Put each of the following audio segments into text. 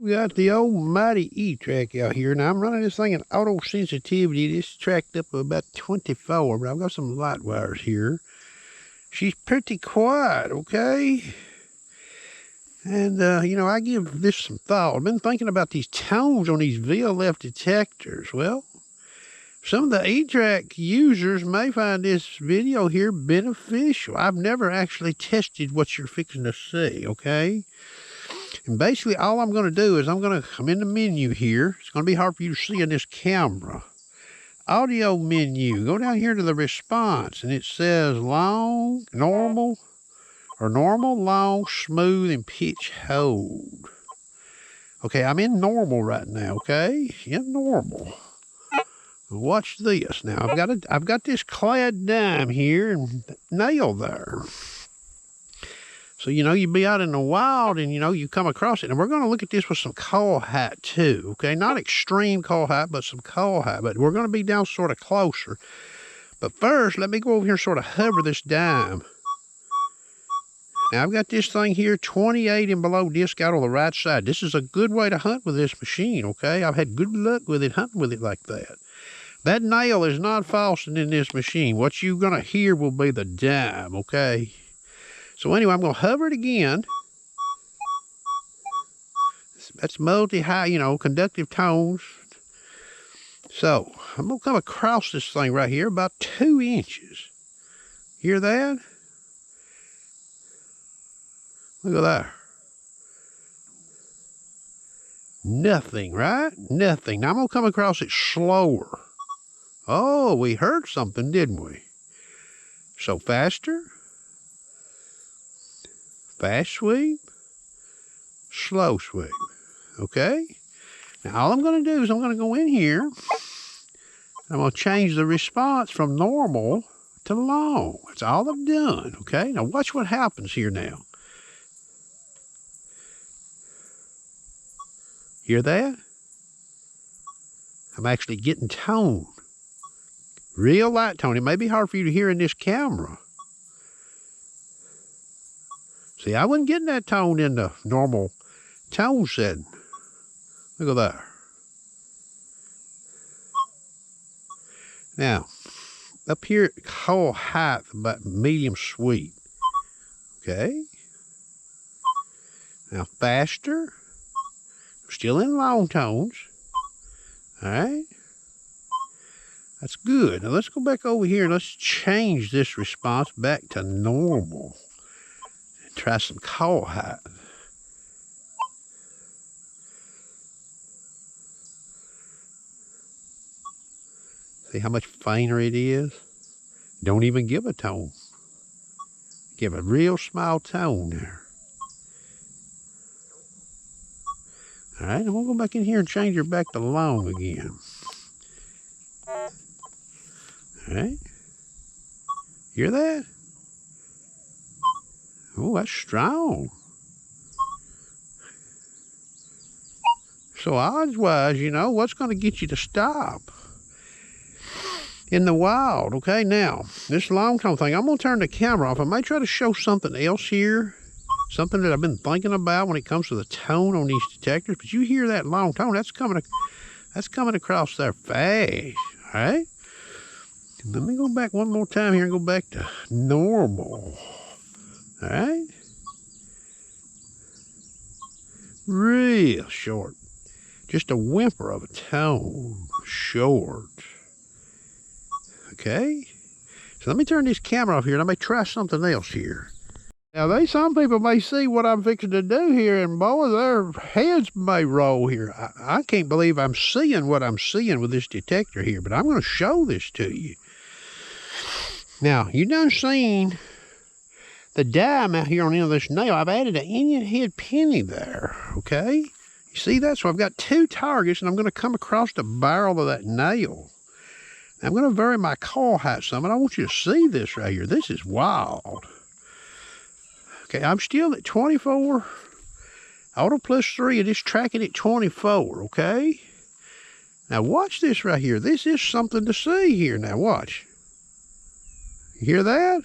We got the old mighty Etrac out here. Now I'm running this thing in auto sensitivity. This is tracked up to about 24, but I've got some light wires here. She's pretty quiet, okay? And, I give this some thought. I've been thinking about these tones on these VLF detectors. Well, some of the Etrac users may find this video here beneficial. I've never actually tested what you're fixing to see, okay? And basically all I'm going to do is I'm in the menu here. It's going to be hard for you to see in this camera. Audio menu. Go down here to the response, and it says long, normal, long, smooth, and pitch hold. Okay, I'm in normal right now, okay? In normal. Watch this. Now, I've got this clad dime here and nail there. So, you'd be out in the wild and, you come across it. And we're going to look at this with some coil height too, okay? Not extreme coil height, but some coil height. But we're going to be down sort of closer. But first, let me go over here and sort of hover this dime. Now, I've got this thing here, 28 and below disc out on the right side. This is a good way to hunt with this machine, okay? I've had good luck with it, hunting with it like that. That nail is not fastened in this machine. What you're going to hear will be the dime, okay? So anyway, I'm going to hover it again. That's multi-high, conductive tones. So I'm going to come across this thing right here about 2 inches. Hear that? Look at that. Nothing, right? Nothing. Now I'm going to come across it slower. Oh, we heard something, didn't we? So faster. Fast sweep, slow sweep, okay? Now, all I'm going to do is I'm going to go in here. I'm going to change the response from normal to long. That's all I've done, okay? Now, watch what happens here now. Hear that? I'm actually getting tone. Real light tone. It may be hard for you to hear in this camera. See, I wasn't getting that tone in the normal tone setting. Look at that. Now, up here, coil height about medium sweep. Okay. Now, faster. Still in long tones. All right. That's good. Now, let's go back over here and let's change this response back to normal. Try some coil height. See how much finer it is? Don't even give a tone. Give a real small tone there. All right, I'm going to go back in here and change her back to long again. All right. Hear that? Oh, that's strong. So odds-wise, what's going to get you to stop in the wild, okay? Now, this long tone thing, I'm going to turn the camera off. I may try to show something else here, something that I've been thinking about when it comes to the tone on these detectors. But you hear that long tone, that's coming across there fast, all right? Let me go back one more time here and go back to normal. All right. Real short. Just a whimper of a tone. Short. Okay. So let me turn this camera off here and I may try something else here. Now, some people may see what I'm fixing to do here, and boy, their heads may roll here. I can't believe I'm seeing what I'm seeing with this detector here, but I'm going to show this to you. Now, you done seen the dime out here on the end of this nail. I've added an Indian head penny there, okay? You see that? So I've got 2 targets, and I'm going to come across the barrel of that nail. Now, I'm going to vary my coil height some, and I want you to see this right here. This is wild. Okay, I'm still at 24. Auto plus 3, and it's tracking at 24, okay? Now, watch this right here. This is something to see here. Now, watch. You hear that?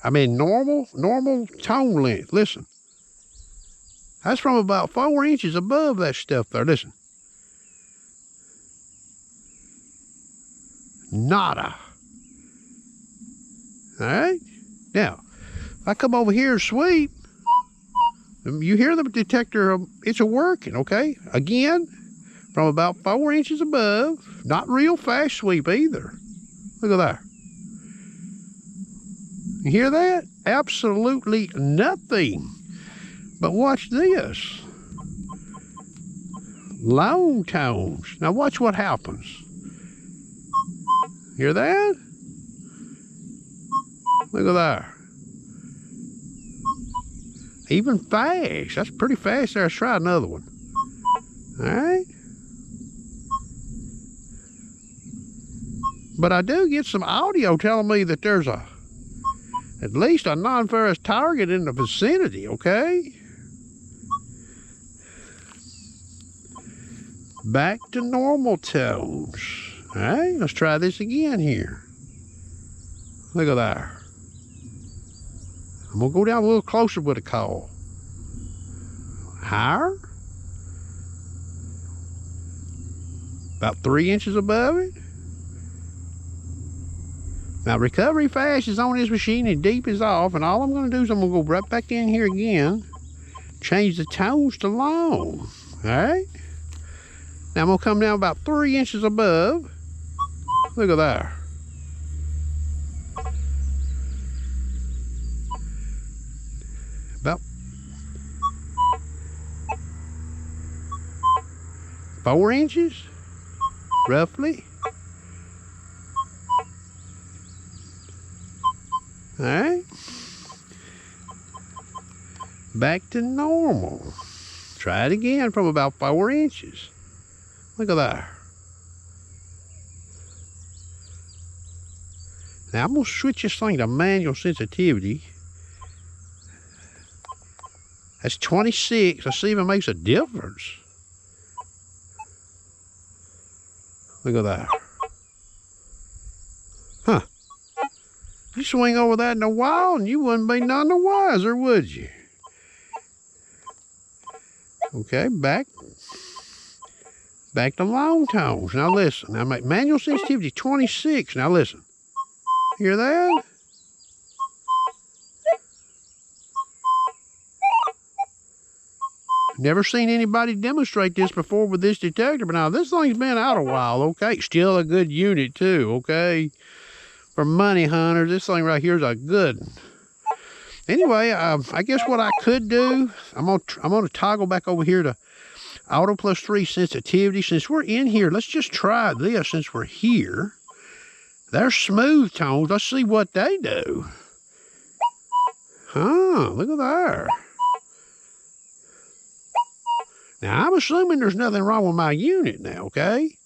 I mean, normal tone length. Listen. That's from about 4 inches above that stuff there. Listen. Nada. All right? Now, if I come over here and sweep, you hear the detector, it's working, okay? Again, from about 4 inches above, not real fast sweep either. Look at that. You hear that? Absolutely nothing. But watch this. Long tones. Now watch what happens. Hear that? Look at that. Even fast. That's pretty fast there. Let's try another one. All right. But I do get some audio telling me that there's at least a non-ferrous target in the vicinity, okay? Back to normal tones. All right, let's try this again here. Look at that. I'm gonna go down a little closer with a call. Higher. About 3 inches above it. Now recovery fast is on this machine and deep is off, and all I'm gonna do is I'm gonna go right back in here again, change the tones to long. All right. Now I'm gonna come down about 3 inches above. Look at that. About 4 inches, roughly. All right. Back to normal. Try it again from about 4 inches. Look at that. Now I'm going to switch this thing to manual sensitivity. That's 26. Let's see if it makes a difference. Look at that. Huh. You swing over that in a while and you wouldn't be none the wiser, would you? Okay, back to long tones. Now listen. Now make manual sensitivity 26. Now listen. Hear that? Never seen anybody demonstrate this before with this detector, but now this thing's been out a while, okay? Still a good unit too, okay? For money hunters, this thing right here is a good one. Anyway, I guess what I could do, I'm gonna toggle back over here to Auto +3 sensitivity. Since we're in here, let's just try this since we're here. They're smooth tones. Let's see what they do. Huh, look at there. Now, I'm assuming there's nothing wrong with my unit now, okay?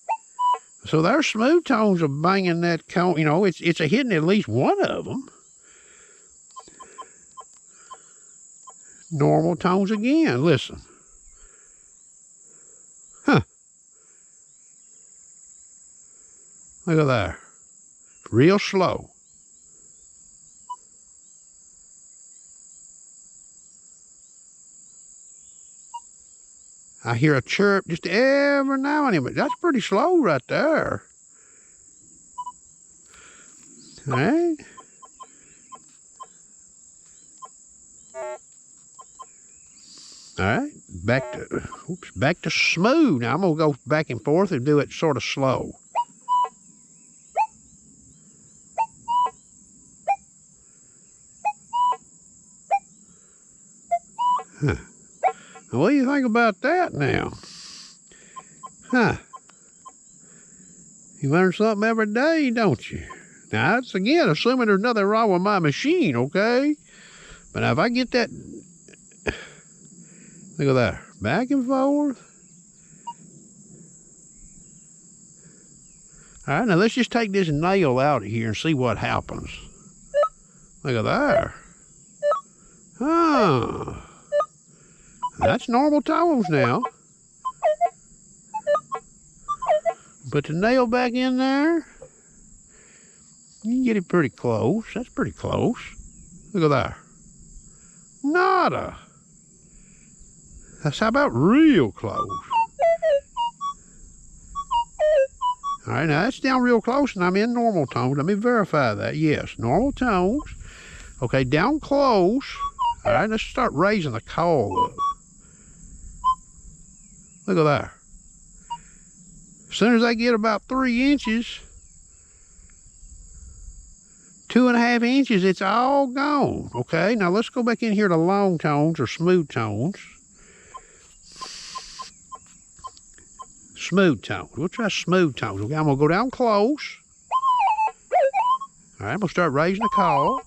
So their smooth tones are banging that cone. You know, it's a hitting at least one of them. Normal tones again. Listen. Huh. Look at there. Real slow. I hear a chirp just every now and then, but that's pretty slow right there. All right. All right, back to smooth. Now I'm gonna go back and forth and do it sort of slow. Huh. What do you think about that now? Huh. You learn something every day, don't you? Now, that's again assuming there's nothing wrong with my machine, okay? But if I get that, look at that, back and forth. All right, now let's just take this nail out of here and see what happens. Look at there. Huh. That's normal tones now. Put the nail back in there. You can get it pretty close. That's pretty close. Look at that. Nada. How about real close? All right, now that's down real close, and I'm in normal tones. Let me verify that. Yes, normal tones. Okay, down close. All right, let's start raising the call up. Look at that. As soon as I get about 3 inches, 2.5 inches, it's all gone. Okay, now let's go back in here to long tones or smooth tones. Smooth tones. We'll try smooth tones. Okay, I'm going to go down close. All right, I'm going to start raising the call.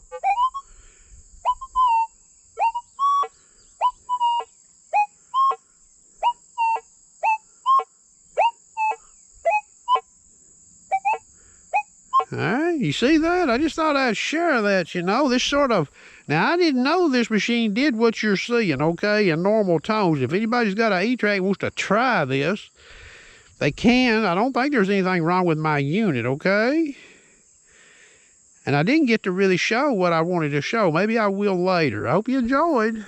All right, you see that? I just thought I'd share that, you know. This sort of... Now, I didn't know this machine did what you're seeing, okay, in normal tones. If anybody's got an Etrac and wants to try this, they can. I don't think there's anything wrong with my unit, okay? And I didn't get to really show what I wanted to show. Maybe I will later. I hope you enjoyed.